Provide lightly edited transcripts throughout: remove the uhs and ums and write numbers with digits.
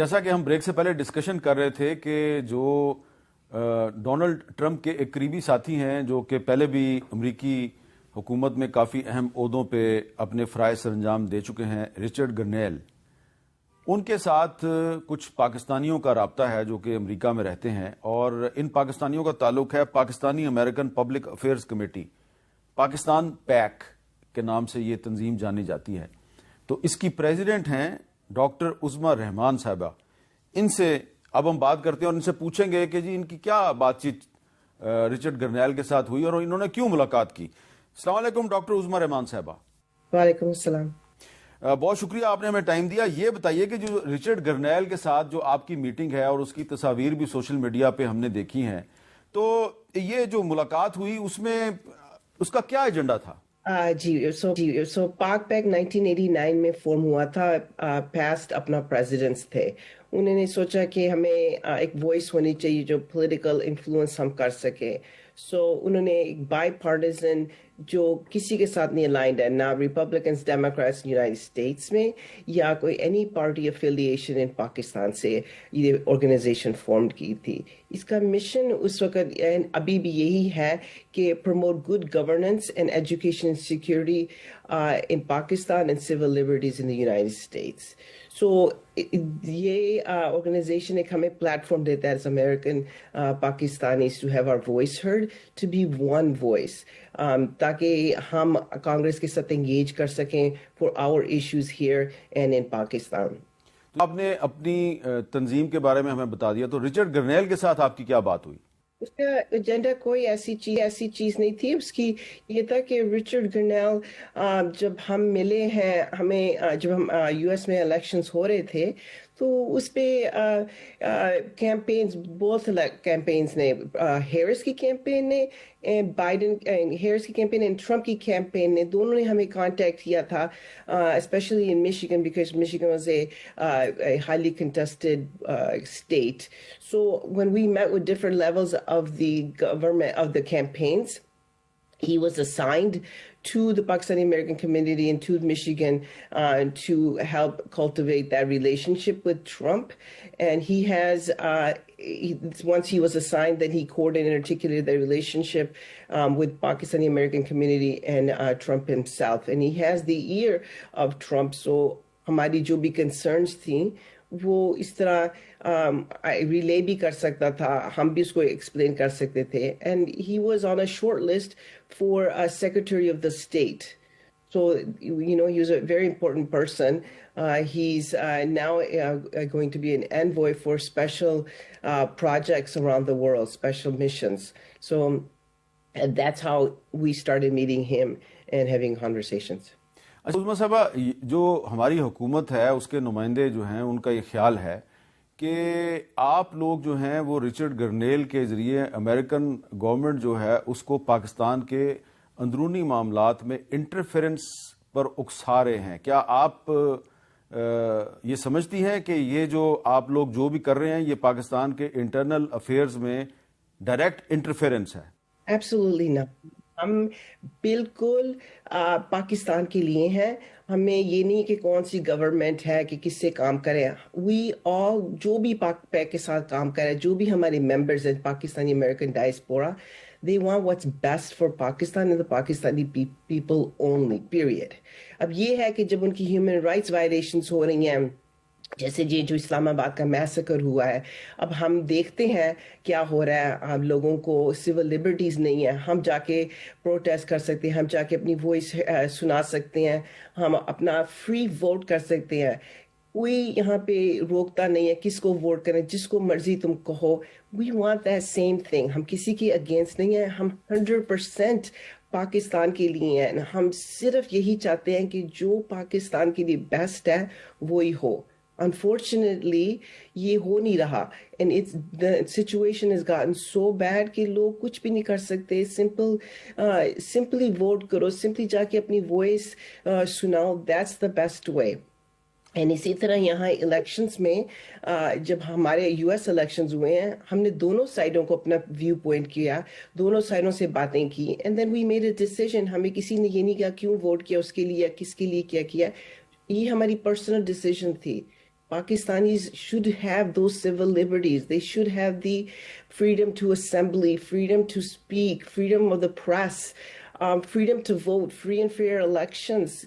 جیسا کہ ہم بریک سے پہلے ڈسکشن کر رہے تھے کہ جو ڈونلڈ ٹرمپ کے ایک قریبی ساتھی ہیں جو کہ پہلے بھی امریکی حکومت میں کافی اہم عہدوں پہ اپنے فرائض سر انجام دے چکے ہیں، رچرڈ گرنیل، ان کے ساتھ کچھ پاکستانیوں کا رابطہ ہے جو کہ امریکہ میں رہتے ہیں، اور ان پاکستانیوں کا تعلق ہے Pakistani American public affairs committee, Pakistan PAC کے نام سے یہ تنظیم جانی جاتی ہے۔ تو اس کی پریزیڈنٹ ہیں ڈاکٹر عظمیٰ رحمان صاحبہ۔ ان سے اب ہم بات کرتے ہیں اور ان سے پوچھیں گے کہ جی ان کی کیا بات چیت رچرڈ گرنیل کے ساتھ ہوئی اور انہوں نے کیوں ملاقات کی۔ السلام علیکم ڈاکٹر عظمیٰ رحمان صاحبہ۔ وعلیکم السلام۔ بہت شکریہ آپ نے ہمیں ٹائم دیا۔ یہ بتائیے کہ جو رچرڈ گرنیل کے ساتھ جو آپ کی میٹنگ ہے اور اس کی تصاویر بھی سوشل میڈیا پہ ہم نے دیکھی ہیں، تو یہ جو ملاقات ہوئی اس میں اس کا کیا ایجنڈا تھا؟ سو پاک پیک 1989 میں فارم ہوا تھا۔ پاسٹ اپنا پریزیڈنٹس تھے، انہوں نے سوچا کہ ہمیں ایک وائس ہونی چاہیے جو پولیٹیکل انفلوئنس ہم کر سکے۔ سو انہوں نے ایک بائی پارٹیزن جو کسی کے ساتھ نہیں الائنڈ ہے، نہ ریپبلکنس ڈیموکریٹس یونائٹڈ اسٹیٹس میں یا کوئی اینی پارٹی افیلیشن ان پاکستان سے یہ آرگنائزیشن فارمڈ کی تھی۔ اس کا مشن اس وقت ابھی بھی یہی ہے کہ promote good governance and education security in Pakistan and civil liberties in the United States. So یہ آرگنائزیشن ایک ہمیں پلیٹ فارم دیتا ہے as American Pakistanis to have our voice heard, to be one voice, تاکہ ہم کانگریس کے ساتھ انگیج کر سکیں for our issues here and in Pakistan. آپ نے اپنی تنظیم کے بارے میں ہمیں بتا دیا، تو رچرڈ گرنیل کے ساتھ آپ کی کیا بات ہوئی؟ اس کا ایجنڈا کوئی ایسی چیز نہیں تھی۔ اس کی یہ تھا کہ رچرڈ گرنیل جب ہم ملے ہیں، ہمیں جب ہم یو ایس میں الیکشنز ہو رہے تھے تو اس پہ کیمپینز، بہت کیمپینز نے، ہیرس کی کیمپین نے، ہیرس کی کیمپین اینڈ ٹرمپ کی کیمپین نے، دونوں نے ہمیں کانٹیکٹ کیا تھا، especially in Michigan because Michigan was a highly contested state. So when we met with different levels of the government, of the campaigns, he was assigned to the Pakistani American community and to Michigan to help cultivate that relationship with Trump. And he has, once he was assigned, then he coordinated and articulated the relationship with Pakistani American community and Trump himself. And he has the ear of Trump. So ہماری جو بھی concerns تھیں وہ اس طرح relay بھی کر سکتا تھا، ہم بھی اس کو ایکسپلین کر سکتے تھے۔ And he was on a short list for secretary of the state, so you know he was a very important person. He is now going to be an envoy for special projects around the world, special missions. So that's how we started meeting him and having conversations. عظمیٰ صاحبہ، جو ہماری حکومت ہے اس کے نمائندے جو ہیں ان کا یہ خیال ہے کہ آپ لوگ جو ہیں وہ رچرڈ گرنیل کے ذریعے امریکن گورنمنٹ جو ہے اس کو پاکستان کے اندرونی معاملات میں انٹرفیرنس پر اکسا رہے ہیں۔ کیا آپ یہ سمجھتی ہیں کہ یہ جو آپ لوگ جو بھی کر رہے ہیں یہ پاکستان کے انٹرنل افیئرز میں ڈائریکٹ انٹرفیرنس ہے؟ Absolutely not. ہم بالکل پاکستان کے لیے ہیں، ہمیں یہ نہیں کہ کون سی گورنمنٹ ہے کہ کس سے کام کرے۔ وی آل جو بھی پاک پیک کے ساتھ کام کرے، جو بھی ہمارے ممبرز ہیں Pakistani American diaspora, they want what's best for Pakistan and the Pakistani people only, period. اب یہ ہے کہ جب ان کی ہیومن رائٹس وائلیشنز ہو رہی ہیں، جیسے یہ جو اسلام آباد کا میسیکر ہوا ہے، اب ہم دیکھتے ہیں کیا ہو رہا ہے، ہم لوگوں کو سول لبرٹیز نہیں ہے، ہم جا کے پروٹیسٹ کر سکتے ہیں، ہم جا کے اپنی وائس سنا سکتے ہیں، ہم اپنا فری ووٹ کر سکتے ہیں، کوئی یہاں پہ روکتا نہیں ہے کس کو ووٹ کریں، جس کو مرضی تم کہو۔ We want that same thing, ہم کسی کے اگینسٹ نہیں ہیں، ہم 100% پاکستان کے لیے ہیں، ہم صرف یہی چاہتے ہیں کہ جو پاکستان کے لیے بیسٹ ہے وہی ہو۔ Unfortunately یہ ہو نہیں رہا and the situation has gotten so bad کہ لوگ کچھ بھی نہیں کر سکتے۔ simply vote کرو، simply جا کے اپنی وائس سناؤ، that's the best way. And اسی طرح یہاں الیکشنز میں جب ہمارے یو ایس الیکشنز ہوئے ہیں، ہم نے دونوں سائڈوں کو اپنا ویو پوائنٹ کیا، دونوں سائڈوں سے باتیں کی، and then we made a decision. ہمیں کسی نے یہ نہیں کہا کیوں ووٹ کیا اس کے لیے، کس کے لیے کیا، یہ ہماری پرسنل ڈیسیژن تھی۔ Pakistanis should have those civil liberties. They should have the freedom to assembly, freedom to speak, freedom of the press, freedom to vote, free and fair elections.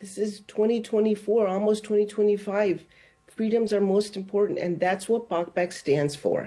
This is 2024, almost 2025. Freedoms are most important, and that's what PAC stands for.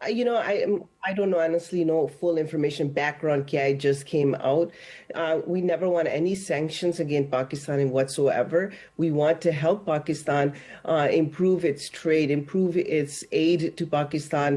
You know, I don't honestly know full information. Background KI just came out. We never want any sanctions against Pakistan whatsoever. We want to help Pakistan improve its trade, improve its aid to Pakistan.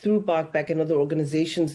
through PAC and other organizations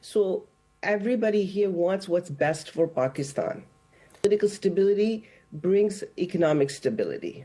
So everybody here wants what's best for Pakistan. Political stability brings economic stability.